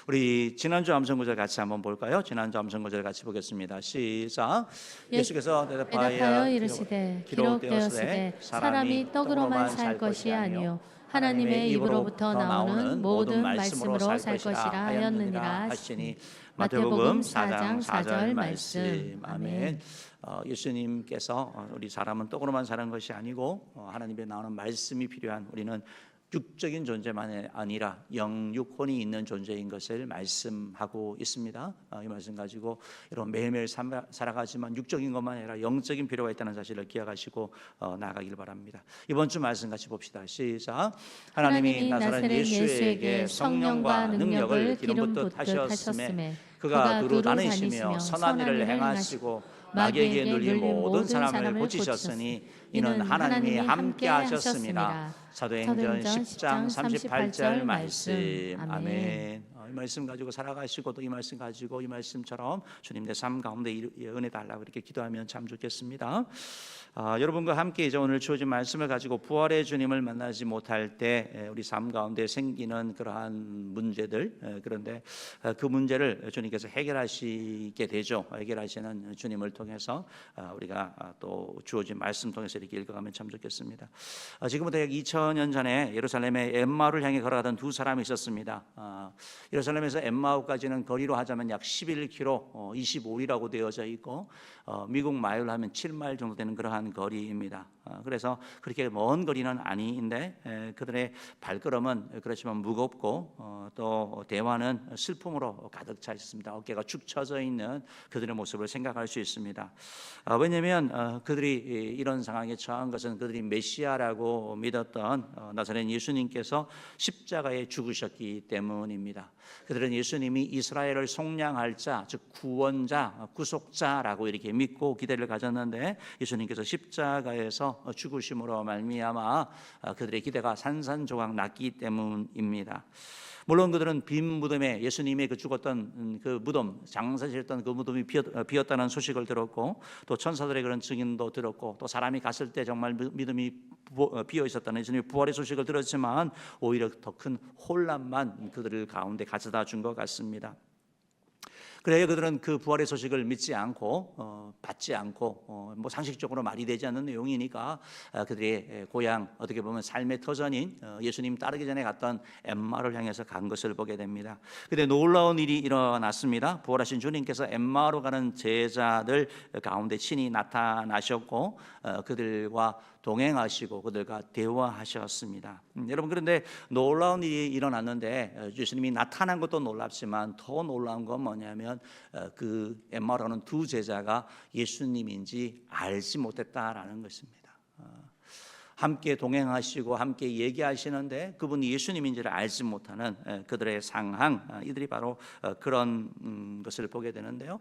우리 지난주 암송 구절 같이 한번 볼까요? 지난주 암송 구절 같이 보겠습니다. 시작. 예수께서 대답하여 이르시되 기록되었으되 사람이 떡으로만 살 것이 아니요 하나님의 입으로부터 나오는 모든 말씀으로 살 것이라 하였느니라 하시니. 마태복음 4장 4절 말씀. 아멘. 예수님께서 우리 사람은 떡으로만 사는 것이 아니고 하나님의 나오는 말씀이 필요한, 우리는 육적인 존재만 아니라 영육혼이 있는 존재인 것을 말씀하고 있습니다. 이 말씀 가지고 여러분 매일매일 살아가지만 육적인 것만 아니라 영적인 필요가 있다는 사실을 기억하시고 나아가길 바랍니다. 이번 주 말씀 같이 봅시다. 시작. 하나님이 나사렛 예수에게 성령과 능력을 기름 붓듯 하셨음에 그가 두루 다니시며 선한 일을 행하시고 마귀에게 눌린 모든 사람을 고치셨으니 이는 하나님이 함께 하셨습니다. 사도행전 10장 38절 말씀. 아멘. 이 말씀 가지고 살아가시고 또 이 말씀 가지고 이 말씀처럼 주님 내 삶 가운데 은혜 달라고 이렇게 기도하면 참 좋겠습니다. 여러분과 함께 이제 오늘 주어진 말씀을 가지고 부활의 주님을 만나지 못할 때 우리 삶 가운데 생기는 그러한 문제들, 그런데 그 문제를 주님께서 해결하시게 되죠. 해결하시는 주님을 통해서 우리가 또 주어진 말씀 통해서 이렇게 읽어가면 참 좋겠습니다. 지금부터 약 2000년 전에 예루살렘의 엠마오를 향해 걸어가던 두 사람이 있었습니다. 예루살렘에서 엠마오까지는 거리로 하자면 약 11km, 25리라고 되어져 있고 미국 마일로 하면 7마일 정도 되는 그러한 거리입니다. 그래서 그렇게 먼 거리는 아닌데 그들의 발걸음은 그렇지만 무겁고 또 대화는 슬픔으로 가득 차 있습니다. 어깨가 축 처져 있는 그들의 모습을 생각할 수 있습니다. 왜냐하면 그들이 이런 상황에 처한 것은 그들이 메시아라고 믿었던 나사렛 예수님께서 십자가에 죽으셨기 때문입니다. 그들은 예수님이 이스라엘을 속량할 자, 즉 구원자, 구속자라고 이렇게 믿고 기대를 가졌는데 예수님께서 십자가에서 죽으심으로 말미암아 그들의 기대가 산산조각 났기 때문입니다. 물론 그들은 빈 무덤에 예수님의 그 죽었던 그 무덤, 장사지었던 그 무덤이 비었다는 소식을 들었고 또 천사들의 그런 증인도 들었고 또 사람이 갔을 때 정말 믿음이 비어 있었다는 예수님의 부활의 소식을 들었지만 오히려 더 큰 혼란만 그들을 가운데 가져다 준 것 같습니다. 그래야 그들은 그 부활의 소식을 믿지 않고 받지 않고 뭐 상식적으로 말이 되지 않는 내용이니까 그들의 고향, 어떻게 보면 삶의 터전인 예수님 따르기 전에 갔던 엠마오를 향해서 간 것을 보게 됩니다. 그런데 놀라운 일이 일어났습니다. 부활하신 주님께서 엠마오로 가는 제자들 가운데 친히 나타나셨고 그들과 동행하시고 그들과 대화하셨습니다. 여러분, 그런데 놀라운 일이 일어났는데 예수님이 나타난 것도 놀랍지만 더 놀라운 건 뭐냐면 그 엠마오라는 두 제자가 예수님인지 알지 못했다라는 것입니다. 함께 동행하시고 함께 얘기하시는데 그분이 예수님인지를 알지 못하는 그들의 상황, 이들이 바로 그런 것을 보게 되는데요.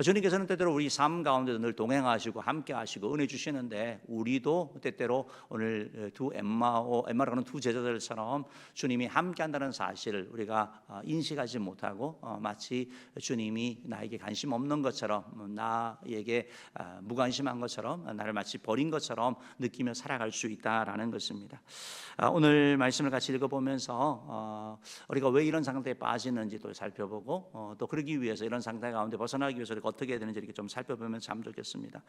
주님께서는 때때로 우리 삶 가운데 늘 동행하시고 함께 하시고 은혜 주시는데 우리도 때때로 오늘 두 엠마오라는 두 제자들처럼 주님이 함께 한다는 사실을 우리가 인식하지 못하고 마치 주님이 나에게 관심 없는 것처럼, 나에게 무관심한 것처럼, 나를 마치 버린 것처럼 느끼며 살아갈 수 있다라는 것입니다. 오늘 말씀을 같이 읽어보면서 우리가 왜 이런 상태에 빠지는지 또 살펴보고 또 그러기 위해서 이런 상태 가운데 벗어나기 위해서 우리가 어떻게 해야 되는지 이렇게 좀 살펴보면 참 좋겠습니다.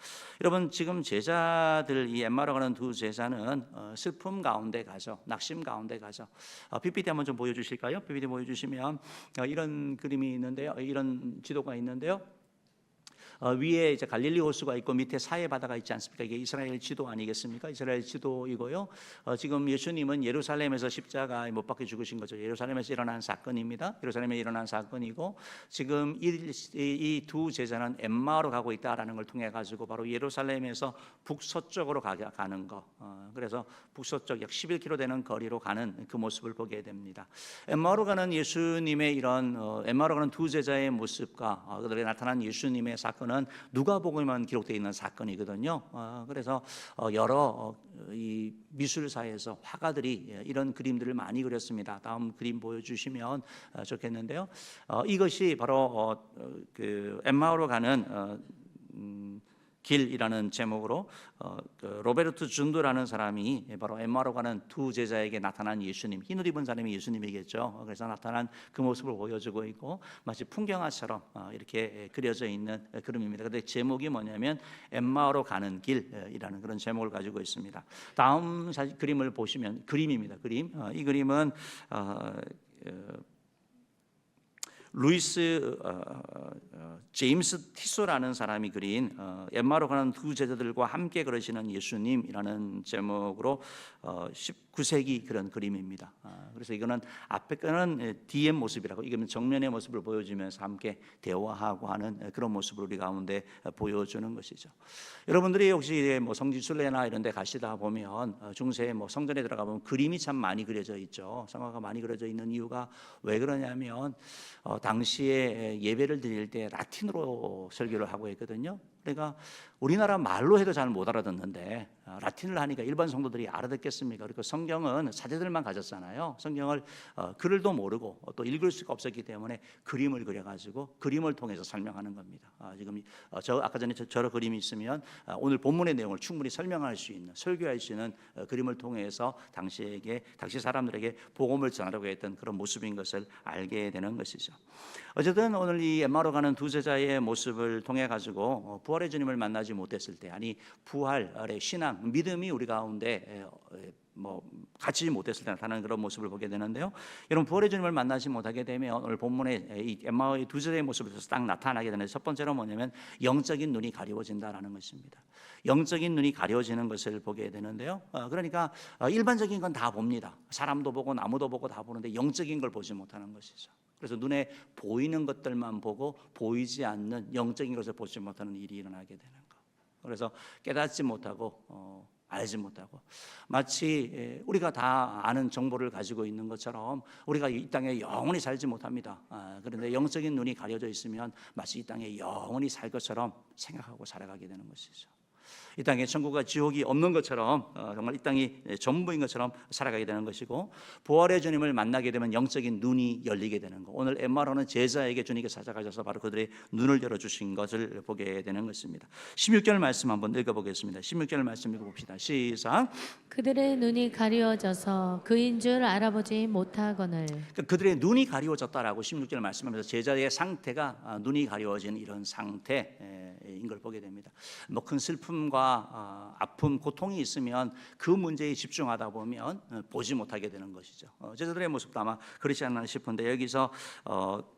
여러분, 지금 제자들, 이 엠마오로 가는 두 제자는 슬픔 가운데 가죠. 낙심 가운데 가죠. PPT 한번 좀 보여주실까요? PPT 보여주시면 이런 그림이 있는데요. 이런 지도가 있는데요. 위에 이제 갈릴리 호수가 있고 밑에 사해 바다가 있지 않습니까? 이게 이스라엘 지도 아니겠습니까? 이스라엘 지도이고요. 지금 예수님은 예루살렘에서 십자가에 못 박혀 죽으신 거죠. 예루살렘에서 일어난 사건입니다. 예루살렘에 일어난 사건이고 지금 이 두 제자는 엠마오로 가고 있다라는 걸 통해 가지고 바로 예루살렘에서 북서쪽으로 가는 거. 그래서 북서쪽 약 11km 되는 거리로 가는 그 모습을 보게 됩니다. 엠마오로 가는 예수님의 이런 엠마오로 가는 두 제자의 모습과 그들에 나타난 예수님의 사건은 누가복음에만 기록되어 있는 사건이거든요. 그래서 여러 이 미술사에서 화가들이 이런 그림들을 많이 그렸습니다. 다음 그림 보여주시면 좋겠는데요. 이것이 바로 그 엠마오로 가는 길이라는 제목으로 그 로베르트 준도라는 사람이 바로 엠마오로 가는 두 제자에게 나타난 예수님, 흰 옷 입은 사람이 예수님이겠죠. 그래서 나타난 그 모습을 보여주고 있고 마치 풍경화처럼 이렇게 그려져 있는 그림입니다. 그런데 제목이 뭐냐면 엠마오로 가는 길이라는 그런 제목을 가지고 있습니다. 다음 그림을 보시면 그림입니다. 그림. 이 그림은 루이스 제임스 티소라는 사람이 그린 엠마오로 가는 두 제자들과 함께 걸으시는 예수님이라는 제목으로 19세기 그런 그림입니다. 그래서 이거는 앞에 거는 뒤의 모습이라고, 이거는 정면의 모습을 보여주면서 함께 대화하고 하는 그런 모습을 우리 가운데 보여주는 것이죠. 여러분들이 혹시 뭐 성지순례나 이런 데 가시다 보면 중세 뭐 성전에 들어가 보면 그림이 참 많이 그려져 있죠. 성화가 많이 그려져 있는 이유가 왜 그러냐면 당시에 예배를 드릴 때 라틴어로 설교를 하고 있거든요. 그러니까 우리나라 말로 해도 잘 못 알아듣는데 라틴을 하니까 일반 성도들이 알아듣겠습니까? 그리고 성경은 사제들만 가졌잖아요. 성경을 글도 모르고 또 읽을 수가 없었기 때문에 그림을 그려가지고 그림을 통해서 설명하는 겁니다. 지금 저 아까 전에 저런 그림이 있으면 오늘 본문의 내용을 충분히 설명할 수 있는, 설교할 수 있는 그림을 통해서 당시 사람들에게 복음을 전하려고 했던 그런 모습인 것을 알게 되는 것이죠. 어쨌든 오늘 이 엠마오로 가는 두 제자의 모습을 통해 가지고 부활의 주님을 만나지 못했을 때, 아니 부활의 신앙, 믿음이 우리 가운데 뭐 갖지 못했을 때 나타나는 그런 모습을 보게 되는데요. 여러분 부활의 주님을 만나지 못하게 되면 오늘 본문에 이 엠마오의 두 제자의 모습에서 딱 나타나게 되는데 첫 번째로 뭐냐면 영적인 눈이 가려워진다라는 것입니다. 영적인 눈이 가려워지는 것을 보게 되는데요. 그러니까 일반적인 건 다 봅니다. 사람도 보고 나무도 보고 다 보는데 영적인 걸 보지 못하는 것이죠. 그래서 눈에 보이는 것들만 보고 보이지 않는 영적인 것을 보지 못하는 일이 일어나게 되는 것. 그래서 깨닫지 못하고 알지 못하고 마치 우리가 다 아는 정보를 가지고 있는 것처럼 우리가 이 땅에 영원히 살지 못합니다. 그런데 영적인 눈이 가려져 있으면 마치 이 땅에 영원히 살 것처럼 생각하고 살아가게 되는 것이죠. 이 땅에 천국과 지옥이 없는 것처럼 정말 이 땅이 전부인 것처럼 살아가게 되는 것이고, 부활의 주님을 만나게 되면 영적인 눈이 열리게 되는 것. 오늘 엠마오로는 제자에게 주님께서 찾아가셔서 바로 그들의 눈을 열어주신 것을 보게 되는 것입니다. 16절 말씀 한번 읽어보겠습니다. 16절 말씀 읽어봅시다. 시작. 그들의 눈이 가리워져서 그인 줄 알아보지 못하거늘. 그들의 눈이 가리워졌다라고 16절 말씀하면서 제자의 상태가 눈이 가리워진 이런 상태인 걸 보게 됩니다. 뭐 큰 슬픔과 아픔, 고통이 있으면 그 문제에 집중하다 보면 보지 못하게 되는 것이죠. 제자들의 모습도 아마 그렇지 않나 싶은데 여기서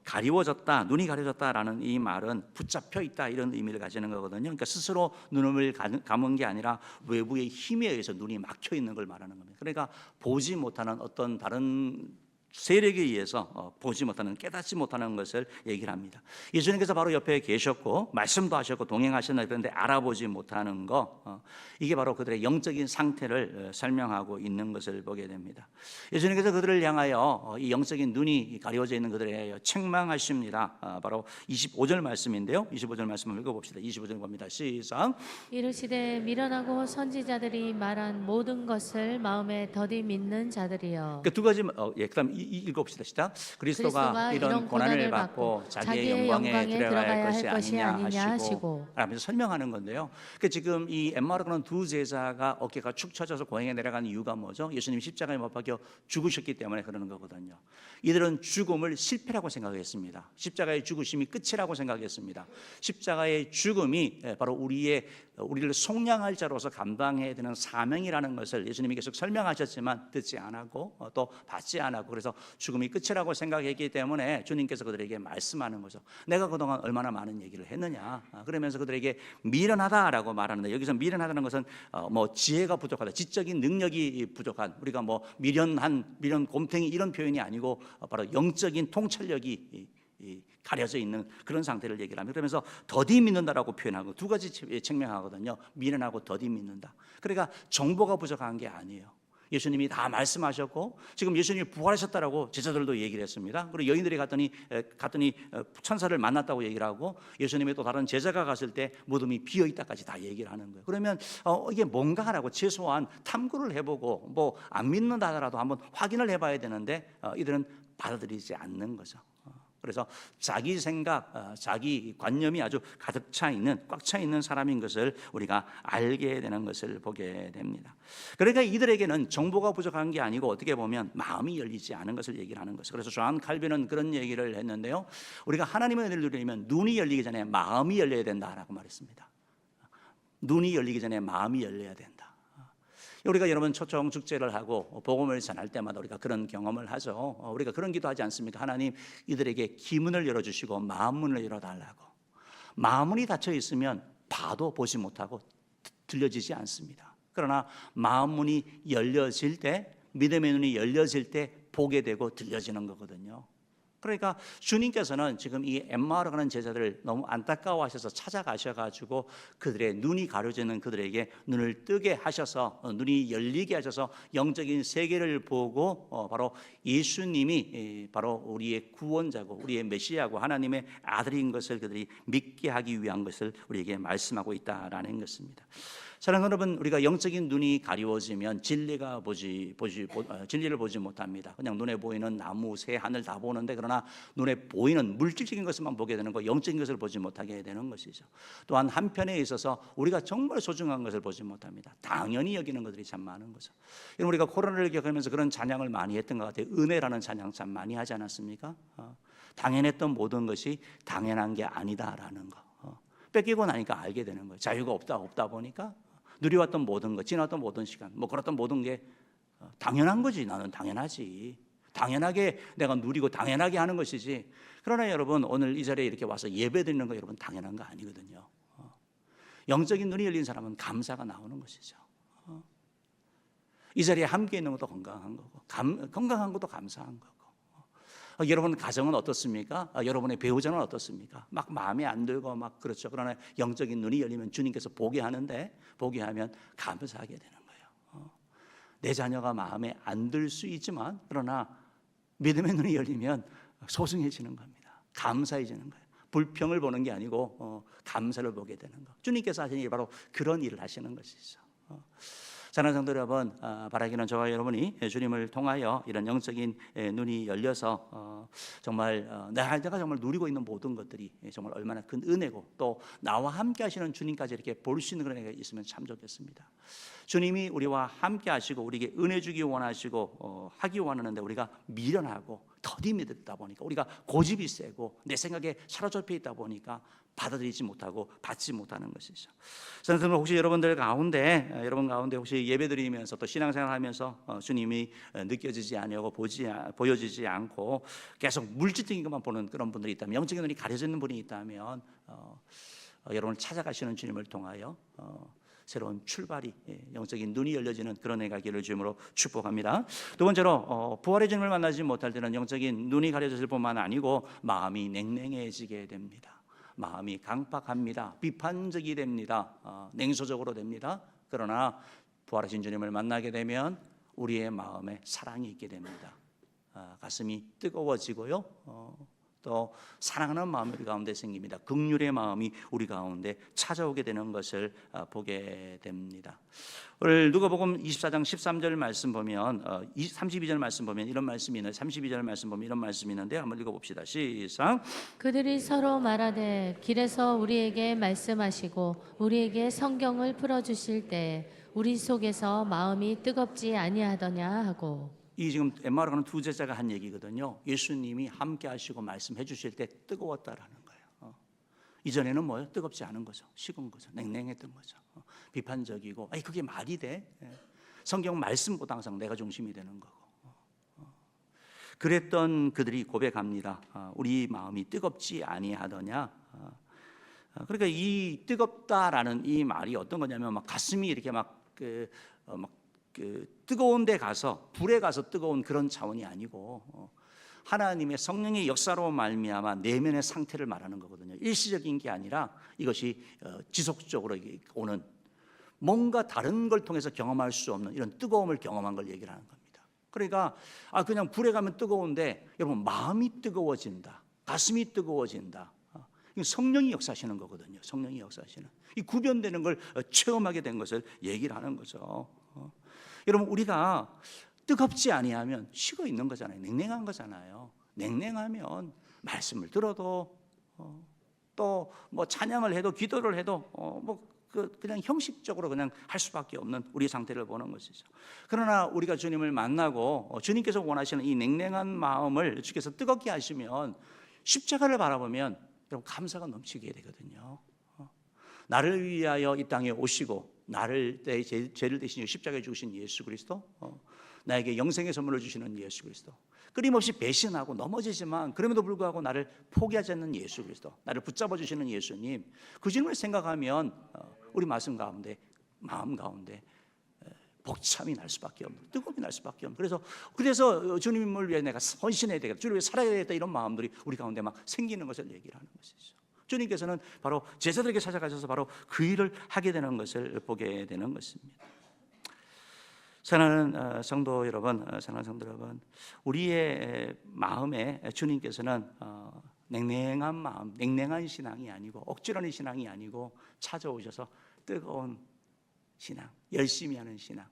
가리워졌다, 눈이 가려졌다라는 이 말은 붙잡혀 있다 이런 의미를 가지는 거거든요. 그러니까 스스로 눈을 감은 게 아니라 외부의 힘에 의해서 눈이 막혀 있는 걸 말하는 겁니다. 그러니까 보지 못하는 어떤 다른 세력에 의해서 보지 못하는, 깨닫지 못하는 것을 얘기를 합니다. 예수님께서 바로 옆에 계셨고 말씀도 하셨고 동행하셨나, 그런데 알아보지 못하는 거, 이게 바로 그들의 영적인 상태를 설명하고 있는 것을 보게 됩니다. 예수님께서 그들을 향하여 이 영적인 눈이 가려져 있는 그들에 대하여 책망하십니다. 바로 25절 말씀인데요. 25절 말씀을 읽어봅시다. 25절 봅니다. 시작. 이르시되 미련하고 선지자들이 말한 모든 것을 마음에 더디 믿는 자들이여. 그 두 가지 그다음 읽어봅시다. 시작. 그리스도가 이런 고난을 받고 자기의 영광에 들어갈 것이 아니냐 하시고 라면서 설명하는 건데요. 그 지금 이 엠마오로 가는 두 제자가 어깨가 축 처져서 고행에 내려간 이유가 뭐죠? 예수님이 십자가에 못 박혀 죽으셨기 때문에 그러는 거거든요. 이들은 죽음을 실패라고 생각했습니다. 십자가의 죽으심이 끝이라고 생각했습니다. 십자가의 죽음이 바로 우리를 속량할 자로서 감당해야 되는 사명이라는 것을 예수님이 계속 설명하셨지만 듣지 않았고 또 받지 않았고, 그래서 죽음이 끝이라고 생각했기 때문에 주님께서 그들에게 말씀하는 거죠. 내가 그동안 얼마나 많은 얘기를 했느냐, 그러면서 그들에게 미련하다라고 말하는데, 여기서 미련하다는 것은 뭐 지혜가 부족하다, 지적인 능력이 부족한, 우리가 뭐 미련 곰탱이 이런 표현이 아니고 바로 영적인 통찰력이 가려져 있는 그런 상태를 얘기를 합니다. 그러면서 더디 믿는다라고 표현하고 두 가지 책명하거든요. 미련하고 더디 믿는다. 그러니까 정보가 부족한 게 아니에요. 예수님이 다 말씀하셨고 지금 예수님이 부활하셨다라고 제자들도 얘기를 했습니다. 그리고 여인들이 갔더니 천사를 만났다고 얘기를 하고, 예수님의 또 다른 제자가 갔을 때 무덤이 비어 있다까지 다 얘기를 하는 거예요. 그러면 이게 뭔가라고 최소한 탐구를 해보고 뭐 안 믿는다 하더라도 한번 확인을 해봐야 되는데 이들은 받아들이지 않는 거죠. 그래서 자기 생각, 자기 관념이 아주 가득 차 있는, 꽉 차 있는 사람인 것을 우리가 알게 되는 것을 보게 됩니다. 그러니까 이들에게는 정보가 부족한 게 아니고 어떻게 보면 마음이 열리지 않은 것을 얘기를 하는 것이죠. 그래서 존 칼빈은 그런 얘기를 했는데요, 우리가 하나님의 은혜를 누리려면 눈이 열리기 전에 마음이 열려야 된다라고 말했습니다. 눈이 열리기 전에 마음이 열려야 된다. 우리가 여러분 초청 축제를 하고 복음을 전할 때마다 우리가 그런 경험을 하죠. 우리가 그런 기도하지 않습니까? 하나님, 이들에게 기문을 열어주시고 마음문을 열어달라고. 마음문이 닫혀 있으면 봐도 보지 못하고 들려지지 않습니다. 그러나 마음문이 열려질 때, 믿음의 눈이 열려질 때 보게 되고 들려지는 거거든요. 그러니까 주님께서는 지금 이 엠마오로 가는 제자들을 너무 안타까워하셔서 찾아가셔가지고 그들의 눈이 가려지는 그들에게 눈을 뜨게 하셔서 눈이 열리게 하셔서 영적인 세계를 보고 바로 예수님이 바로 우리의 구원자고 우리의 메시아고 하나님의 아들인 것을 그들이 믿게 하기 위한 것을 우리에게 말씀하고 있다라는 것입니다. 사랑하는 여러분, 우리가 영적인 눈이 가리워지면 진리를 보지 못합니다. 그냥 눈에 보이는 나무, 새, 하늘 다 보는데 그러나 눈에 보이는 물질적인 것만 보게 되는 거, 영적인 것을 보지 못하게 되는 것이죠. 또한 한편에 있어서 우리가 정말 소중한 것을 보지 못합니다. 당연히 여기는 것들이 참 많은 거죠. 우리가 코로나를 겪으면서 그런 찬양을 많이 했던 것 같아요. 은혜라는 찬양 참 많이 하지 않았습니까? 당연했던 모든 것이 당연한 게 아니다라는 거. 뺏기고 나니까 알게 되는 거예요. 자유가 없다 보니까 누려왔던 모든 것, 지나왔던 모든 시간, 그랬던 모든 게 당연한 거지. 나는 당연하지. 당연하게 내가 누리고 당연하게 하는 것이지. 그러나 여러분, 오늘 이 자리에 이렇게 와서 예배 드리는 거 여러분 당연한 거 아니거든요. 영적인 눈이 열린 사람은 감사가 나오는 것이죠. 이 자리에 함께 있는 것도 건강한 거고, 건강한 것도 감사한 거고. 여러분 가정은 어떻습니까? 여러분의 배우자는 어떻습니까? 막 마음에 안 들고 막 그렇죠. 그러나 영적인 눈이 열리면 주님께서 보게 하는데, 보게 하면 감사하게 되는 거예요. 내 자녀가 마음에 안 들 수 있지만 그러나 믿음의 눈이 열리면 소중해지는 겁니다. 감사해지는 거예요. 불평을 보는 게 아니고 감사를 보게 되는 거. 주님께서 하시는 게 바로 그런 일을 하시는 것이죠. 사랑하는 성도 여러분, 바라기는 저와 여러분이 주님을 통하여 이런 영적인 눈이 열려서 정말 내가 정말 누리고 있는 모든 것들이 정말 얼마나 큰 은혜고 또 나와 함께 하시는 주님까지 이렇게 볼 수 있는 그런 은혜가 있으면 참 좋겠습니다. 주님이 우리와 함께 하시고 우리에게 은혜 주기 원하시고 하기 원하는데 우리가 미련하고 더디 믿다 보니까, 우리가 고집이 세고 내 생각에 사로잡혀 있다 보니까 받아들이지 못하고 받지 못하는 것이죠. 저는 혹시 여러분 가운데 혹시 예배드리면서 또 신앙생활하면서 주님이 느껴지지 않고 보여지지 않고 계속 물질적인 것만 보는 그런 분들이 있다면, 영적인 눈이 가려져 있는 분이 있다면 여러분을 찾아가시는 주님을 통하여 새로운 출발이, 영적인 눈이 열려지는 그런 해가 기를 주임으로 축복합니다. 두 번째로 부활의 주님을 만나지 못할 때는 영적인 눈이 가려졌을 뿐만 아니고 마음이 냉랭해지게 됩니다. 마음이 강팍합니다. 비판적이 됩니다. 냉소적으로 됩니다. 그러나 부활하신 주님을 만나게 되면 우리의 마음에 사랑이 있게 됩니다. 가슴이 뜨거워지고요. 또 사랑하는 마음이 우리 가운데 생깁니다. 긍휼의 마음이 우리 가운데 찾아오게 되는 것을 보게 됩니다. 오늘 누가복음 24장 13절 말씀 보면 32절 말씀 보면 이런 말씀이 있는데, 32절 말씀 보면 이런 말씀이 있는데 한번 읽어봅시다. 시작. 그들이 서로 말하되 길에서 우리에게 말씀하시고 우리에게 성경을 풀어주실 때 우리 속에서 마음이 뜨겁지 아니하더냐 하고. 이 지금 엠마오로 가는 두 제자가 한 얘기거든요. 예수님이 함께 하시고 말씀해 주실 때 뜨거웠다라는 거예요. 이전에는 뭐예요? 뜨겁지 않은 거죠. 식은 거죠. 냉랭했던 거죠. 비판적이고, 그게 말이 돼? 성경 말씀보다 항상 내가 중심이 되는 거고. 그랬던 그들이 고백합니다. 우리 마음이 뜨겁지 아니하더냐. 그러니까 이 뜨겁다라는 이 말이 어떤 거냐면 막 가슴이 이렇게 뜨거운 데 가서, 불에 가서 뜨거운 그런 차원이 아니고 하나님의 성령의 역사로 말미암아 내면의 상태를 말하는 거거든요. 일시적인 게 아니라 이것이 지속적으로 오는, 뭔가 다른 걸 통해서 경험할 수 없는 이런 뜨거움을 경험한 걸 얘기를 하는 겁니다. 그러니까 그냥 불에 가면 뜨거운데 여러분 마음이 뜨거워진다, 가슴이 뜨거워진다. 성령이 역사하시는 거거든요. 성령이 역사하시는, 이 구별되는 걸 체험하게 된 것을 얘기를 하는 거죠. 여러분, 우리가 뜨겁지 아니하면 식어 있는 거잖아요. 냉랭한 거잖아요. 냉랭하면 말씀을 들어도 또 뭐 찬양을 해도 기도를 해도 그냥 형식적으로 그냥 할 수밖에 없는 우리 상태를 보는 것이죠. 그러나 우리가 주님을 만나고 주님께서 원하시는 이 냉랭한 마음을 주께서 뜨겁게 하시면 십자가를 바라보면 여러분 감사가 넘치게 되거든요. 나를 위하여 이 땅에 오시고 나를 내 죄를 대신 십자가에 죽으신 예수 그리스도, 나에게 영생의 선물을 주시는 예수 그리스도, 끊임없이 배신하고 넘어지지만 그럼에도 불구하고 나를 포기하지 않는 예수 그리스도, 나를 붙잡아 주시는 예수님, 그 주님을 생각하면 우리 마음 가운데 복참이 날 수밖에 없는, 뜨거움이 날 수밖에 없는, 그래서 주님을 위해 내가 헌신해야 되겠다, 주님을 위해 살아야 되겠다, 이런 마음들이 우리 가운데 막 생기는 것을 얘기를 하는 것이죠. 주님께서는 바로 제자들에게 찾아가셔서 바로 그 일을 하게 되는 것을 보게 되는 것입니다. 사랑하는 성도 여러분, 우리의 마음에 주님께서는 냉랭한 마음, 냉랭한 신앙이 아니고 억지로 하는 신앙이 아니고 찾아오셔서 뜨거운 신앙, 열심히 하는 신앙,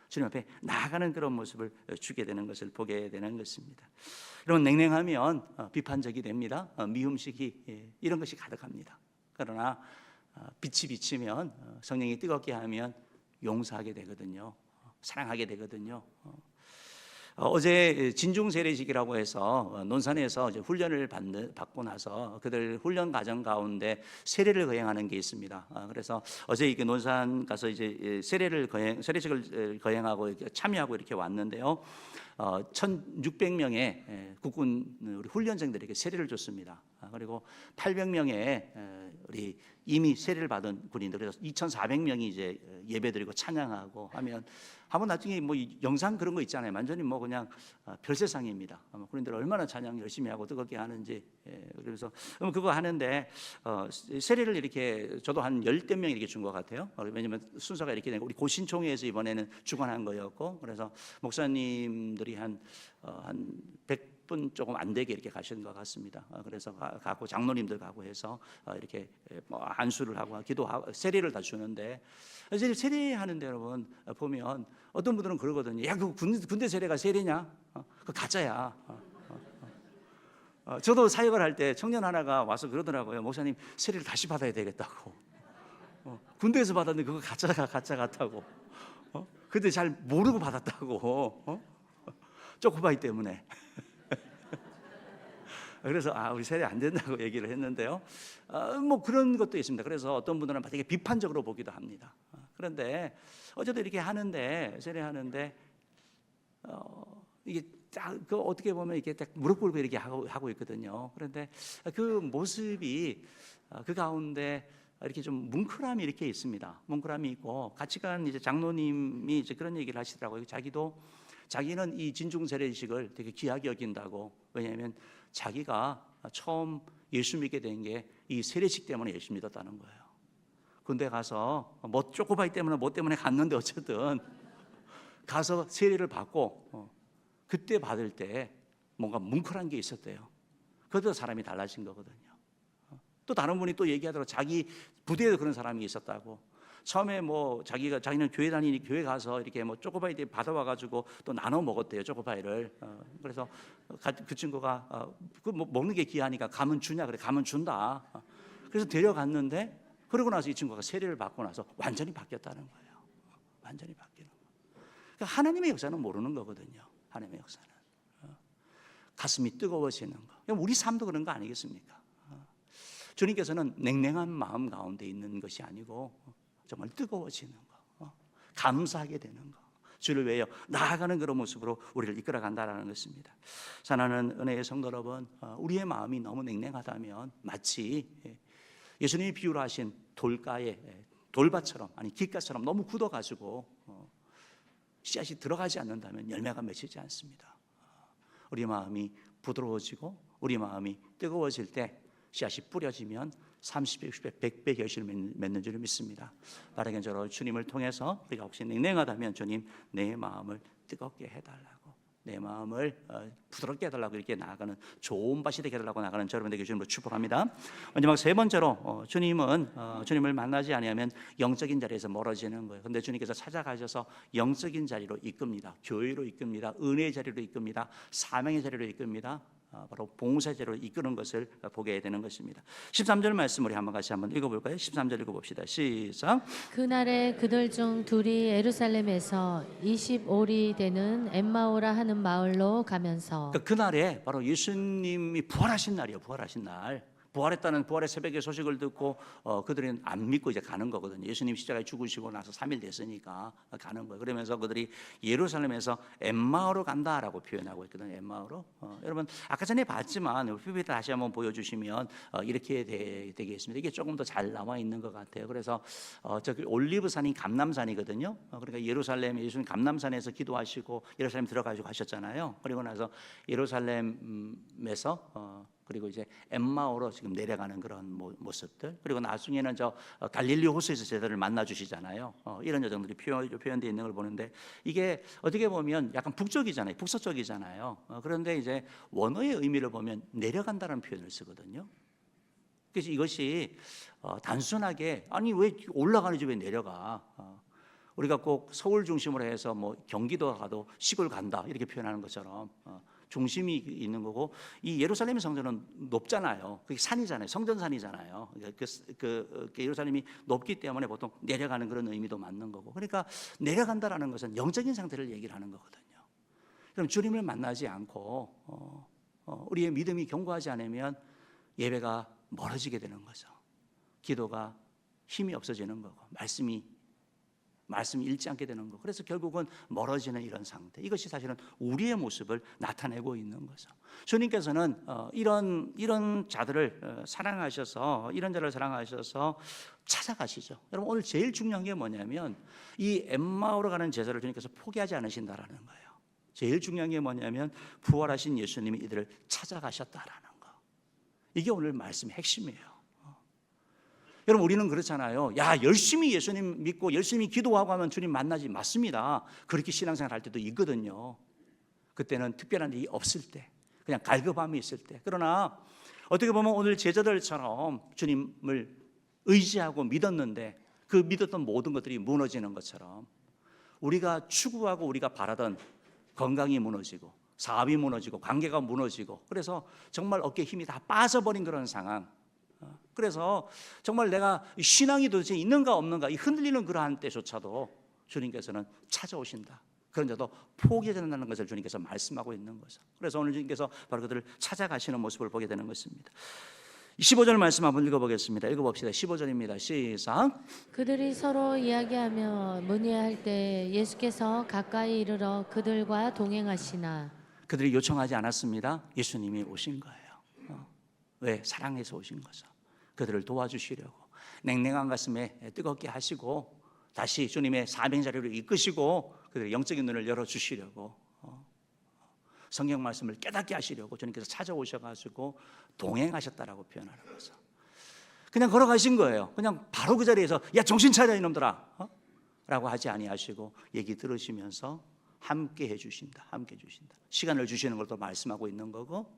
주님 앞에 나아가는 그런 모습을 주게 되는 것을 보게 되는 것입니다. 여러분, 냉랭하면 비판적이 됩니다. 미움식이 이런 것이 가득합니다. 그러나 빛이 비치면, 성령이 뜨겁게 하면 용서하게 되거든요. 사랑하게 되거든요. 어제 진중 세례식이라고 해서 논산에서 이제 훈련을 받고 나서 그들 훈련 과정 가운데 세례를 거행하는 게 있습니다. 그래서 어제 이게 논산 가서 이제 세례식을 거행하고 참여하고 이렇게 왔는데요. 1,600명의 국군 우리 훈련생들에게 세례를 줬습니다. 그리고 800명의 우리 이미 세례를 받은 군인들, 그래서 2,400명이 이제 예배드리고 찬양하고 하면 나중에 뭐 영상 그런 거 있잖아요. 완전히 뭐 그냥 별세상입니다. 군인들 얼마나 찬양 열심히 하고 뜨겁게 하는지. 그래서 그거 하는데 세례를 이렇게 저도 한 10대 명 이렇게 준 것 같아요. 왜냐면 순서가 이렇게 되고 우리 고신총회에서 이번에는 주관한 거였고, 그래서 목사님들이 한 100분 조금 안 되게 이렇게 가시는 것 같습니다. 그래서 가고 장로님들 가고 해서 이렇게 뭐 안수를 하고 기도하고 세례를 다 주는데, 세례하는데 여러분 보면 어떤 분들은 그러거든요. 야, 그 군대 세례가 세례냐? 그 가짜야. 저도 사역을 할 때 청년 하나가 와서 그러더라고요. 목사님, 세례를 다시 받아야 되겠다고. 군대에서 받았는데 그거 가짜 같다고. 근데 잘 모르고 받았다고. 쪼코바이 때문에. 그래서 우리 세례 안 된다고 얘기를 했는데요. 뭐 그런 것도 있습니다. 그래서 어떤 분들은 되게 비판적으로 보기도 합니다. 그런데 어제도 이렇게 하는데, 세례하는데 이게 딱 그 어떻게 보면 이렇게 딱 무릎 꿇고 이렇게 하고 있거든요. 그런데 그 모습이 그 가운데 이렇게 좀 뭉클함이 이렇게 있습니다. 뭉클함이 있고, 같이 간 이제 장로님이 이제 그런 얘기를 하시더라고요. 자기는 이 진중 세례식을 되게 귀하게 여긴다고. 왜냐하면 자기가 처음 예수 믿게 된 게 이 세례식 때문에 예수 믿었다는 거예요. 군대 가서 뭐 쪼꼬바이 때문에 뭐 때문에 갔는데 어쨌든 가서 세례를 받고 그때 받을 때 뭔가 뭉클한 게 있었대요. 그래도 사람이 달라진 거거든요. 또 다른 분이 또 얘기하더라고요. 자기 부대에도 그런 사람이 있었다고. 처음에 뭐 자기는 교회 가서 이렇게 뭐 쪼꼬바이 받아와가지고 또 나눠 먹었대요, 쪼꼬바이를. 그래서 그 친구가 뭐 먹는 게 귀하니까 가면 주냐, 그래, 가면 준다. 그래서 데려갔는데, 그러고 나서 이 친구가 세례를 받고 나서 완전히 바뀌었다는 거예요. 완전히 바뀌는 거예요. 그러니까 하나님의 역사는 모르는 거거든요. 하나님의 역사는 가슴이 뜨거워지는 거. 우리 삶도 그런 거 아니겠습니까? 주님께서는 냉랭한 마음 가운데 있는 것이 아니고 정말 뜨거워지는 거, 감사하게 되는 거, 주를 위하여 나아가는 그런 모습으로 우리를 이끌어 간다라는 것입니다. 사랑하는 은혜의 성도 여러분, 우리의 마음이 너무 냉랭하다면 마치 예수님이 비유로 하신 돌가에 돌밭처럼, 아니 깃가처럼 너무 굳어가지고 씨앗이 들어가지 않는다면 열매가 맺히지 않습니다. 우리 마음이 부드러워지고 우리 마음이 뜨거워질 때 씨앗이 뿌려지면 30배, 60배, 100배 결실을 맺는 줄 믿습니다. 바라긴 저로 주님을 통해서 우리가 혹시 냉랭하다면 주님, 내 마음을 뜨겁게 해달라고, 내 마음을 부드럽게 해달라고 이렇게 나아가는 좋은 밭이 되게 해달라고 나가는 여러분들에게 주님으로 축복합니다. 마지막 세 번째로 주님을 만나지 아니하면 영적인 자리에서 멀어지는 거예요. 그런데 주님께서 찾아가셔서 영적인 자리로 이끕니다. 교회로 이끕니다. 은혜의 자리로 이끕니다. 사명의 자리로 이끕니다. 바로 봉사제로 이끄는 것을 보게 되는 것입니다. 13절 말씀 우리 한번 같이 한번 읽어볼까요? 13절 읽어봅시다. 시작. 그날에 그들 중 둘이 예루살렘에서 25리 되는 엠마오라 하는 마을로 가면서 그날에 바로 예수님이 부활하신 날이에요. 부활하신 날. 부활했다는 부활의 새벽의 소식을 듣고 그들은 안 믿고 이제 가는 거거든요. 예수님 십자가에 죽으시고 나서 3일 됐으니까 가는 거예요. 그러면서 그들이 예루살렘에서 엠마오로 간다라고 표현하고 있거든요. 엠마오로. 여러분 아까 전에 봤지만 PPT 다시 한번 보여주시면 이렇게 되겠습니다. 이게 조금 더 잘 나와 있는 것 같아요. 그래서 저기 올리브산이 감람산이거든요. 그러니까 예루살렘 예수님 감람산에서 기도하시고 예루살렘 들어가지고 하셨잖아요. 그리고 나서 예루살렘에서 그리고 이제 엠마오로 지금 내려가는 그런 모습들. 그리고 나중에는 저 갈릴리 호수에서 제자들을 만나 주시잖아요. 이런 여정들이 표현되어 있는 걸 보는데 이게 어떻게 보면 약간 북쪽이잖아요. 북서쪽이잖아요. 그런데 이제 원어의 의미를 보면 내려간다는 표현을 쓰거든요. 그래서 이것이 단순하게 아니 왜 올라가는지 왜 내려가? 우리가 꼭 서울 중심으로 해서 뭐 경기도 가도 시골 간다 이렇게 표현하는 것처럼 중심이 있는 거고 이 예루살렘 성전은 높잖아요. 그게 산이잖아요. 성전산이잖아요. 그 예루살렘이 높기 때문에 보통 내려가는 그런 의미도 맞는 거고. 그러니까 내려간다라는 것은 영적인 상태를 얘기를 하는 거거든요. 그럼 주님을 만나지 않고 우리의 믿음이 견고하지 않으면 예배가 멀어지게 되는 거죠. 기도가 힘이 없어지는 거고 말씀이 읽지 않게 되는 거. 그래서 결국은 멀어지는 이런 상태. 이것이 사실은 우리의 모습을 나타내고 있는 거죠. 주님께서는 이런 자들을 사랑하셔서 이런 자를 사랑하셔서 찾아가시죠. 여러분 오늘 제일 중요한 게 뭐냐면 이 엠마오로 가는 제자를 주님께서 포기하지 않으신다라는 거예요. 제일 중요한 게 뭐냐면 부활하신 예수님이 이들을 찾아가셨다라는 거. 이게 오늘 말씀의 핵심이에요. 여러분 우리는 그렇잖아요. 야 열심히 예수님 믿고 열심히 기도하고 하면 주님 만나지. 맞습니다. 그렇게 신앙생활 할 때도 있거든요. 그때는 특별한 일이 없을 때 그냥 갈급함이 있을 때. 그러나 어떻게 보면 오늘 제자들처럼 주님을 의지하고 믿었는데 그 믿었던 모든 것들이 무너지는 것처럼 우리가 추구하고 우리가 바라던 건강이 무너지고 사업이 무너지고 관계가 무너지고 그래서 정말 어깨에 힘이 다 빠져버린 그런 상황. 그래서 정말 내가 신앙이 도대체 있는가 없는가 이 흔들리는 그러한 때조차도 주님께서는 찾아오신다. 그런 자도 포기하지 않는다는 것을 주님께서 말씀하고 있는 거죠. 그래서 오늘 주님께서 바로 그들을 찾아가시는 모습을 보게 되는 것입니다. 15절 말씀 한번 읽어보겠습니다. 읽어봅시다. 15절입니다. 시작. 그들이 서로 이야기하며 문의할 때 예수께서 가까이 이르러 그들과 동행하시나. 그들이 요청하지 않았습니다. 예수님이 오신 거예요. 왜? 사랑해서 오신 거죠. 그들을 도와주시려고 냉랭한 가슴에 뜨겁게 하시고 다시 주님의 사명 자리로 이끄시고 그들의 영적인 눈을 열어주시려고 성경 말씀을 깨닫게 하시려고 주님께서 찾아오셔가지고 동행하셨다라고 표현하는 거죠. 그냥 걸어가신 거예요. 그냥 바로 그 자리에서 야 정신 차려 이놈들아 라고 하지 아니하시고 얘기 들으시면서 함께 해주신다. 함께 해주신다. 시간을 주시는 것도 말씀하고 있는 거고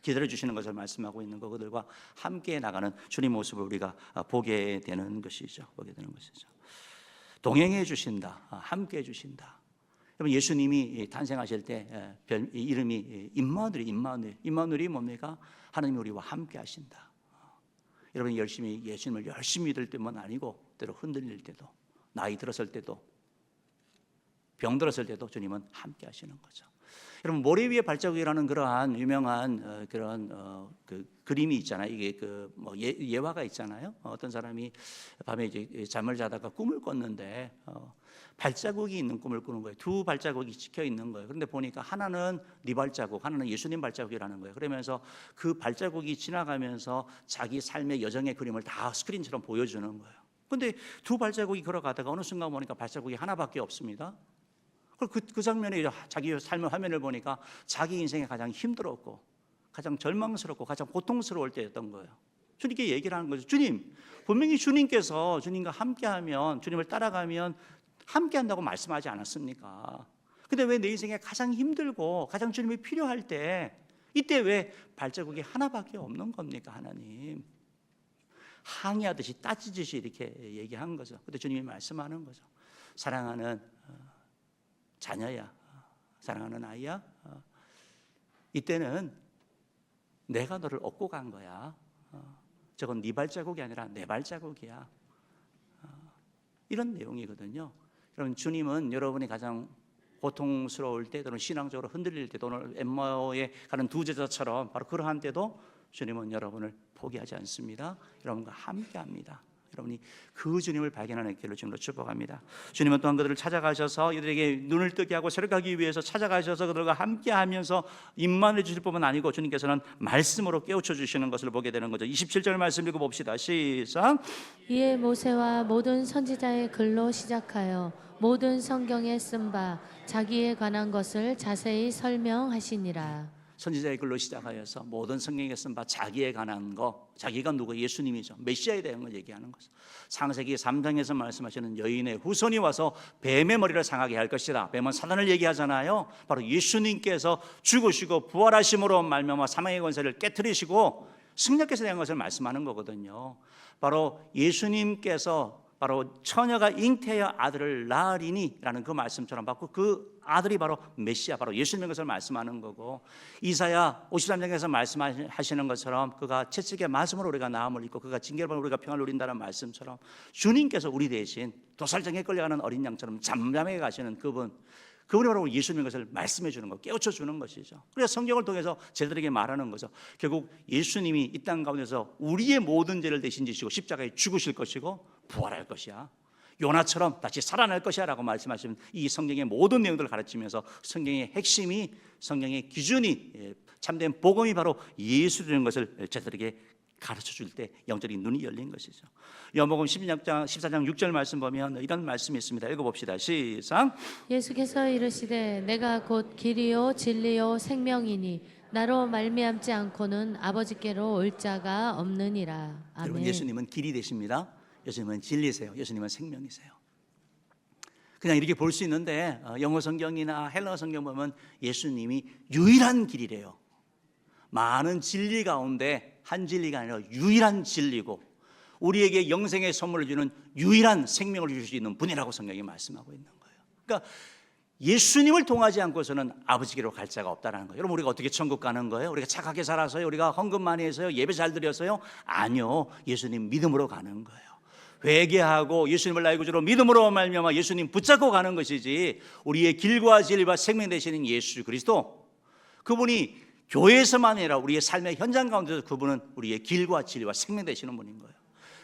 기다려 주시는 것을 말씀하고 있는 거 그들과 함께 나가는 주님 모습을 우리가 보게 되는 것이죠. 보게 되는 것이죠. 동행해 주신다. 함께 해 주신다. 여러분 예수님이 탄생하실 때 이름이 임마누엘이 뭡니까? 하나님이 우리와 함께 하신다. 여러분이 예수님을 열심히 믿을 때만 아니고 때로 흔들릴 때도 나이 들었을 때도 병 들었을 때도 주님은 함께 하시는 거죠. 여러분 모래 위에 발자국이라는 그러한 유명한 그런 그 그림이 있잖아요. 이게 그 뭐 예화가 있잖아요. 어떤 사람이 밤에 이제 잠을 자다가 꿈을 꿨는데 발자국이 있는 꿈을 꾸는 거예요. 두 발자국이 찍혀 있는 거예요. 그런데 보니까 하나는 네 발자국, 하나는 예수님 발자국이라는 거예요. 그러면서 그 발자국이 지나가면서 자기 삶의 여정의 그림을 다 스크린처럼 보여주는 거예요. 근데 두 발자국이 걸어가다가 어느 순간 보니까 발자국이 하나밖에 없습니다. 그 장면에 자기 삶의 화면을 보니까 자기 인생에 가장 힘들었고 가장 절망스럽고 가장 고통스러울 때였던 거예요. 주님께 얘기를 하는 거죠. 주님, 분명히 주님께서 주님과 함께하면 주님을 따라가면 함께한다고 말씀하지 않았습니까? 근데 왜 내 인생에 가장 힘들고 가장 주님이 필요할 때 이때 왜 발자국이 하나밖에 없는 겁니까? 하나님 항의하듯이 따지듯이 이렇게 얘기한 거죠. 근데 주님이 말씀하는 거죠. 사랑하는 자녀야, 사랑하는 아이야, 이때는 내가 너를 업고 간 거야. 저건 네 발자국이 아니라 내 발자국이야. 이런 내용이거든요. 여러분, 주님은 여러분이 가장 고통스러울 때 또는 신앙적으로 흔들릴 때 또는 엠마오에 가는 두 제자처럼 바로 그러한 때도 주님은 여러분을 포기하지 않습니다. 여러분과 함께합니다. 여러분이 그 주님을 발견하는 길로 주님으로 축복합니다. 주님은 또한 그들을 찾아가셔서 이들에게 눈을 뜨게 하고 새롭게 위해서 찾아가셔서 그들과 함께하면서 임만해 주실 뿐만 아니고 주님께서는 말씀으로 깨우쳐 주시는 것을 보게 되는 거죠. 27절 말씀 읽어봅시다. 시작. 이에 모세와 모든 선지자의 글로 시작하여 모든 성경에 쓴 바 자기에 관한 것을 자세히 설명하시니라. 선지자의 글로 시작하여서 모든 성경에 쓴 바 자기에 관한 거, 자기가 누구? 예수님이죠. 메시아에 대한 걸 얘기하는 거죠. 창세기 3장에서 말씀하시는 여인의 후손이 와서 뱀의 머리를 상하게 할 것이다. 뱀은 사단을 얘기하잖아요. 바로 예수님께서 죽으시고 부활하심으로 말미암아 사망의 권세를 깨트리시고 승리께서 대한 것을 말씀하는 거거든요. 바로 예수님께서 바로 처녀가 잉태하여 아들을 낳으리니라는 그 말씀처럼 받고 그 아들이 바로 메시아, 바로 예수님인 것을 말씀하는 거고, 이사야 53장에서 말씀하시는 것처럼 그가 채찍의 맞음으로 우리가 나음을 입고 그가 징계를 받고 우리가 평안을 누린다는 말씀처럼 주님께서 우리 대신 도살장에 끌려가는 어린 양처럼 잠잠하게 가시는 그분이 바로 예수님인 것을 말씀해 주는 거, 깨우쳐 주는 것이죠. 그래서 성경을 통해서 제들에게 말하는 거죠. 결국 예수님이 이 땅 가운데서 우리의 모든 죄를 대신 지시고 십자가에 죽으실 것이고 부활할 것이야. 요나처럼 다시 살아날 것이야 라고 말씀하시는 이 성경의 모든 내용들을 가르치면서 성경의 핵심이, 성경의 기준이, 참된 복음이 바로 예수라는 것을 제들에게 가르쳐 줄 때 영적인 눈이 열린 것이죠. 요한복음 14장 6절 말씀 보면 이런 말씀이 있습니다. 읽어봅시다. 시작. 예수께서 이르시되 내가 곧 길이요 진리요 생명이니 나로 말미암지 않고는 아버지께로 올 자가 없느니라. 아멘. 여러분, 예수님은 길이 되십니다. 예수님은 진리세요. 예수님은 생명이세요. 그냥 이렇게 볼 수 있는데 영어 성경이나 헬라어 성경 보면 예수님이 유일한 길이래요. 많은 진리 가운데 한 진리가 아니라 유일한 진리고 우리에게 영생의 선물을 주는 유일한 생명을 주실 수 있는 분이라고 성경이 말씀하고 있는 거예요. 그러니까 예수님을 통하지 않고서는 아버지께로 갈 자가 없다는 거예요. 여러분, 우리가 어떻게 천국 가는 거예요? 우리가 착하게 살아서요? 우리가 헌금 많이 해서요? 예배 잘 드려서요? 아니요, 예수님 믿음으로 가는 거예요. 회개하고 예수님을 나의 구주로 믿음으로 말미암아 예수님 붙잡고 가는 것이지, 우리의 길과 진리와 생명 되시는 예수 그리스도, 그분이 교회에서만 아니라 우리의 삶의 현장 가운데서 그분은 우리의 길과 진리와 생명 되시는 분인 거예요.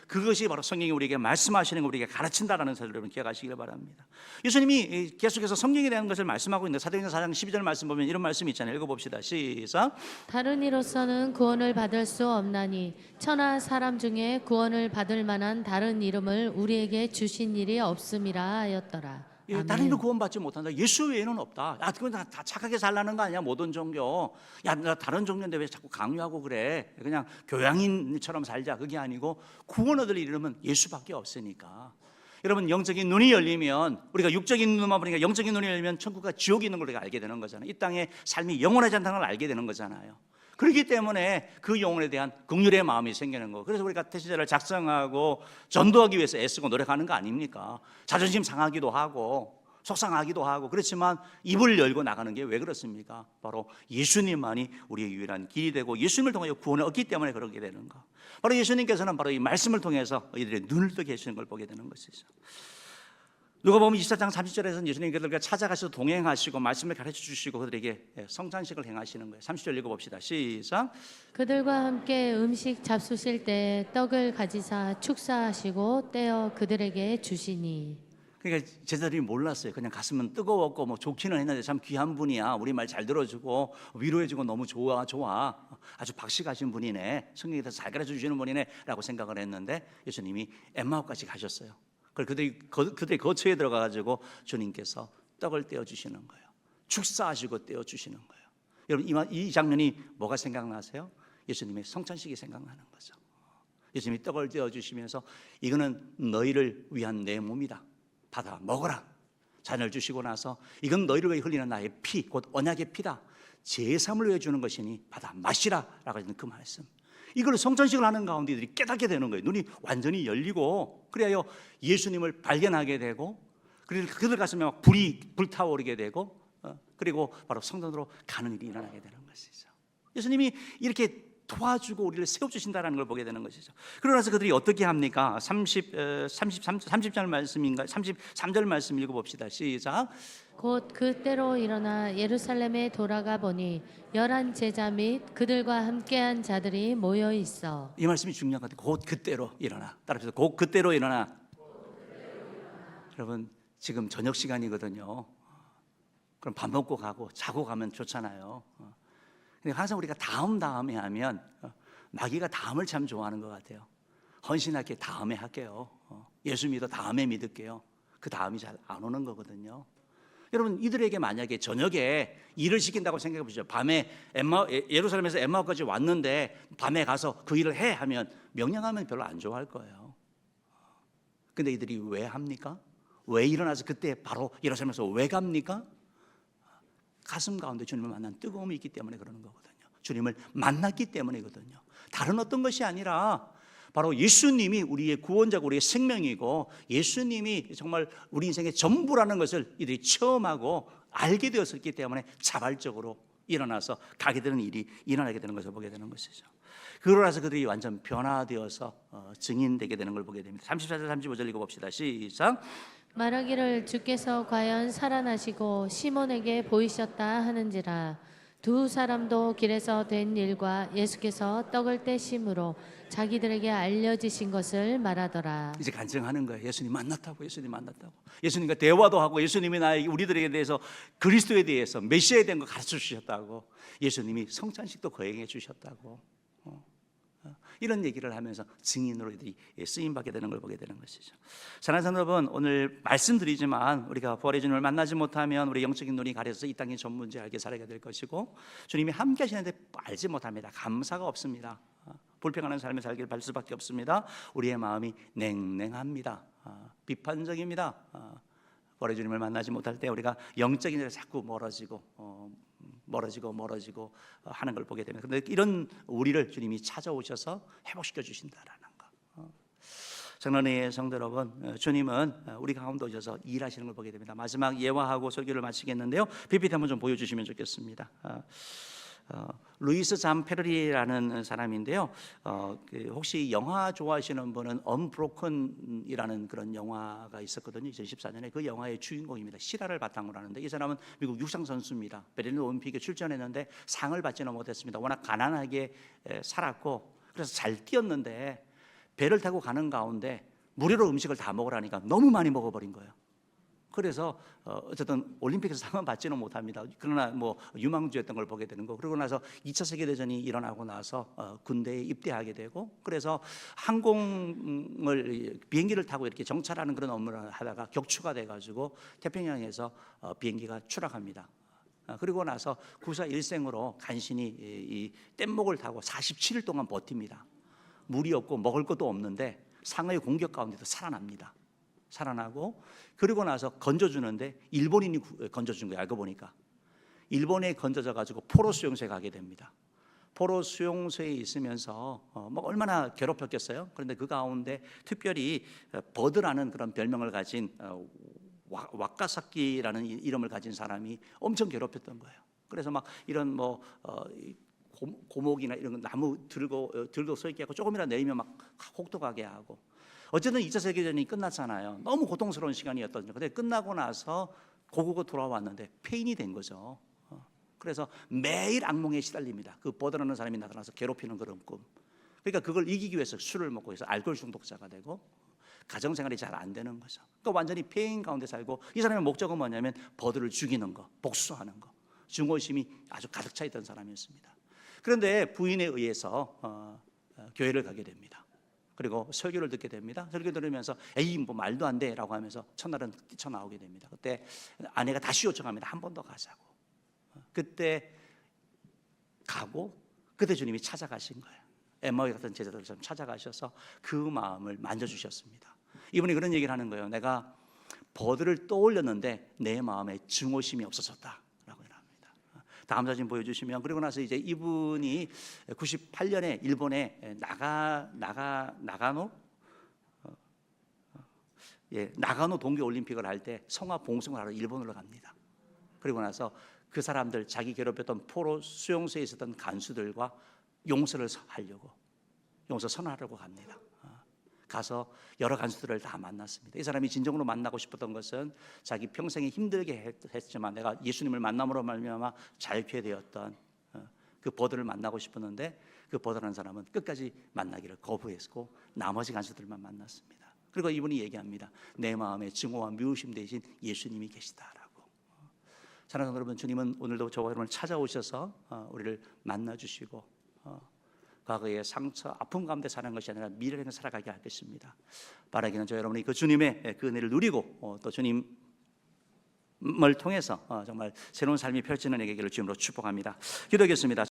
그것이 바로 성경이 우리에게 말씀하시는 거, 우리에게 가르친다라는 사실을 여러분 기억하시길 바랍니다. 예수님이 계속해서 성경에 대한 것을 말씀하고 있는데 사도행전 4장 12절 말씀 보면 이런 말씀이 있잖아요. 읽어봅시다. 시작. 다른 이로서는 구원을 받을 수 없나니 천하 사람 중에 구원을 받을 만한 다른 이름을 우리에게 주신 일이 없음이라 하였더라. 다른 이로 구원받지 못한다. 예수 외에는 없다. 야, 그건 다 착하게 살라는 거 아니야? 모든 종교. 야, 나 다른 종교인데 왜 자꾸 강요하고 그래? 그냥 교양인처럼 살자. 그게 아니고 구원 얻을 이름은 예수밖에 없으니까. 여러분, 영적인 눈이 열리면, 우리가 육적인 눈만 보니까 영적인 눈이 열리면 천국과 지옥이 있는 걸 우리가 알게 되는 거잖아요. 이 땅의 삶이 영원하지 않다는 걸 알게 되는 거잖아요. 그렇기 때문에 그 영혼에 대한 긍휼의 마음이 생기는 거. 그래서 우리가 태시자를 작성하고 전도하기 위해서 애쓰고 노력하는 거 아닙니까? 자존심 상하기도 하고 속상하기도 하고 그렇지만 입을 열고 나가는 게 왜 그렇습니까? 바로 예수님만이 우리의 유일한 길이 되고 예수님을 통하여 구원을 얻기 때문에 그렇게 되는 거. 바로 예수님께서는 바로 이 말씀을 통해서 이들의 눈을 뜨게 해주시는 걸 보게 되는 것이죠. 누가복음 24장 30절에서는 예수님 그들과 찾아가셔서 동행하시고 말씀을 가르쳐 주시고 그들에게 성찬식을 행하시는 거예요. 30절 읽어봅시다. 시작. 그들과 함께 음식 잡수실 때 떡을 가지사 축사하시고 떼어 그들에게 주시니. 그러니까 제자들이 몰랐어요. 그냥 갔으면 뜨거웠고 뭐 좋기는 했는데 참 귀한 분이야. 우리 말 잘 들어주고 위로해주고 너무 좋아. 아주 박식하신 분이네. 성경에서 잘 가르쳐 주시는 분이네 라고 생각을 했는데 예수님이 엠마오까지 가셨어요. 그들이 거처에 들어가가지고 주님께서 떡을 떼어주시는 거예요. 축사하시고 떼어주시는 거예요. 여러분, 이 장면이 뭐가 생각나세요? 예수님의 성찬식이 생각나는 거죠. 예수님이 떡을 떼어주시면서 이거는 너희를 위한 내 몸이다. 받아 먹어라. 잔을 주시고 나서 이건 너희를 위해 흘리는 나의 피, 곧 언약의 피다. 제3을 위해 주는 것이니 받아 마시라 라고 하는 그 말씀. 이걸 성찬식을 하는 가운데 이들이 깨닫게 되는 거예요. 눈이 완전히 열리고 그래야 예수님을 발견하게 되고 그리고 그들 가슴에 막 불이 불타오르게 되고 그리고 바로 성전으로 가는 일이 일어나게 되는 것이죠. 예수님이 이렇게 도와주고 우리를 세워주신다는 걸 보게 되는 것이죠. 그러고 나서 그들이 어떻게 합니까? 30절 말씀인가? 33절 말씀 읽어봅시다. 시작. 곧 그때로 일어나 예루살렘에 돌아가 보니 11 제자 및 그들과 함께한 자들이 모여 있어. 이 말씀이 중요한 것 같아요. 곧 그때로 일어나. 따라서 곧 그때로 일어나. 여러분 지금 저녁 시간이거든요. 그럼 밥 먹고 가고 자고 가면 좋잖아요. 근데 항상 우리가 다음에 하면 마귀가 다음을 참 좋아하는 것 같아요. 헌신할게 다음에 할게요. 예수 믿어 다음에 믿을게요. 그 다음이 잘 안 오는 거거든요. 여러분 이들에게 만약에 저녁에 일을 시킨다고 생각해 보시죠. 밤에 예루살렘에서 엠마오까지 왔는데 밤에 가서 그 일을 해 하면 명령하면 별로 안 좋아할 거예요. 근데 이들이 왜 합니까? 왜 일어나서 그때 바로 예루살렘에서 왜 갑니까? 가슴 가운데 주님을 만난 뜨거움이 있기 때문에 그러는 거거든요. 주님을 만났기 때문이거든요. 다른 어떤 것이 아니라 바로 예수님이 우리의 구원자고 우리의 생명이고 예수님이 정말 우리 인생의 전부라는 것을 이들이 체험하고 알게 되었기 때문에 자발적으로 일어나서 가게 되는 일이 일어나게 되는 것을 보게 되는 것이죠. 그러고 나서 그들이 완전 변화되어서 증인되게 되는 걸 보게 됩니다. 34절 35절 읽어봅시다. 시작. 말하기를 주께서 과연 살아나시고 시몬에게 보이셨다 하는지라. 두 사람도 길에서 된 일과 예수께서 떡을 떼심으로 자기들에게 알려지신 것을 말하더라. 이제 간증하는 거예요. 예수님 만났다고. 예수님과 대화도 하고 예수님이 우리들에게 대해서 그리스도에 대해서 메시아에 대한 거 가르쳐 주셨다고. 예수님이 성찬식도 거행해 주셨다고. 이런 얘기를 하면서 증인으로 이들이 쓰임받게 되는 걸 보게 되는 것이죠. 사랑하는 성도 여러분, 오늘 말씀드리지만 우리가 부활의 주님을 만나지 못하면 우리 영적인 눈이 가려져서 이 땅의 전 문제 알게 살아야 될 것이고 주님이 함께 하시는데 알지 못합니다. 감사가 없습니다. 불평하는 삶을 살길 바랄 수밖에 없습니다. 우리의 마음이 냉랭합니다. 비판적입니다. 부활의 주님을 만나지 못할 때 우리가 영적인 일에 자꾸 멀어지고 하는 걸 보게 됩니다. 그런데 이런 우리를 주님이 찾아오셔서 회복시켜 주신다라는 거. 장로의 성도 여러분, 주님은 우리 가운데 오셔서 일하시는 걸 보게 됩니다. 마지막 예화하고 설교를 마치겠는데요. PPT 한번 좀 보여주시면 좋겠습니다. 루이스 잠 페르리라는 사람인데요. 혹시 영화 좋아하시는 분은 언브로큰이라는 그런 영화가 있었거든요. 2014년에 그 영화의 주인공입니다. 실화를 바탕으로 하는데 이 사람은 미국 육상 선수입니다. 베를린 올림픽에 출전했는데 상을 받지는 못했습니다. 워낙 가난하게 살았고 그래서 잘 뛰었는데 배를 타고 가는 가운데 무료로 음식을 다 먹으라니까 너무 많이 먹어버린 거예요. 그래서 어쨌든 올림픽에서 상은 받지는 못합니다. 그러나 뭐 유망주였던 걸 보게 되는 거. 그러고 나서 2차 세계대전이 일어나고 나서 군대에 입대하게 되고 그래서 비행기를 타고 이렇게 정찰하는 그런 업무를 하다가 격추가 돼가지고 태평양에서 비행기가 추락합니다. 그리고 나서 구사 일생으로 간신히 이 뗏목을 타고 47일 동안 버팁니다. 물이 없고 먹을 것도 없는데 상의 공격 가운데도 살아나고 그리고 나서 건져주는데 일본인이 건져준 거예요. 알고 보니까 일본에 건져져 가지고 포로 수용소에 가게 됩니다. 포로 수용소에 있으면서 뭐 얼마나 괴롭혔겠어요. 그런데 그 가운데 특별히 버드라는 그런 별명을 가진 와카사키라는 이름을 가진 사람이 엄청 괴롭혔던 거예요. 그래서 막 이런 뭐 고목이나 이런 나무 들고 서 있게 하고 조금이라도 내리면 막 혹독하게 하고. 어쨌든 2차 세계대전이 끝났잖아요. 너무 고통스러운 시간이었던 거죠. 근데 끝나고 나서 고국으로 돌아왔는데 폐인이 된 거죠. 그래서 매일 악몽에 시달립니다. 그 버드라는 사람이 나타나서 괴롭히는 그런 꿈. 그러니까 그걸 이기기 위해서 술을 먹고 해서 알코올 중독자가 되고 가정생활이 잘 안 되는 거죠. 그러니까 완전히 폐인 가운데 살고 이 사람의 목적은 뭐냐면 버드를 죽이는 거, 복수하는 거. 증오심이 아주 가득 차 있던 사람이었습니다. 그런데 부인에 의해서 교회를 가게 됩니다. 그리고 설교를 듣게 됩니다. 설교 들으면서 에이 뭐 말도 안 돼라고 하면서 첫날은 뛰쳐나오게 됩니다. 그때 아내가 다시 요청합니다. 한 번 더 가자고. 그때 가고 그때 주님이 찾아가신 거예요. 엠마오 같은 제자들처럼 찾아가셔서 그 마음을 만져주셨습니다. 이분이 그런 얘기를 하는 거예요. 내가 버드를 떠올렸는데 내 마음에 증오심이 없어졌다. 다음 사진 보여주시면 그리고 나서 이제 이분이 98년에 일본에 나가노 동계 올림픽을 할 때 성화 봉송을 하러 일본으로 갑니다. 그리고 나서 그 사람들 자기 괴롭혔던 포로 수용소에 있었던 간수들과 용서를 하려고 용서 선언하려고 갑니다. 가서 여러 간수들을 다 만났습니다. 이 사람이 진정으로 만나고 싶었던 것은 자기 평생에 힘들게 했지만 내가 예수님을 만남으로 말미암아 자유케 되었던 그 버들을 만나고 싶었는데 그 버들한 사람은 끝까지 만나기를 거부했고 나머지 간수들만 만났습니다. 그리고 이분이 얘기합니다. 내 마음에 증오와 미우심 대신 예수님이 계시다라고. 사랑하는 여러분, 주님은 오늘도 저와 여러분을 찾아오셔서 우리를 만나주시고 과거의 상처, 아픔 가운데 사는 것이 아니라 미래를 살아가게 할 것입니다. 바라기는 저 여러분이 그 주님의 그 은혜를 누리고 또 주님을 통해서 정말 새로운 삶이 펼치는 얘기를 주님으로 축복합니다. 기도하겠습니다.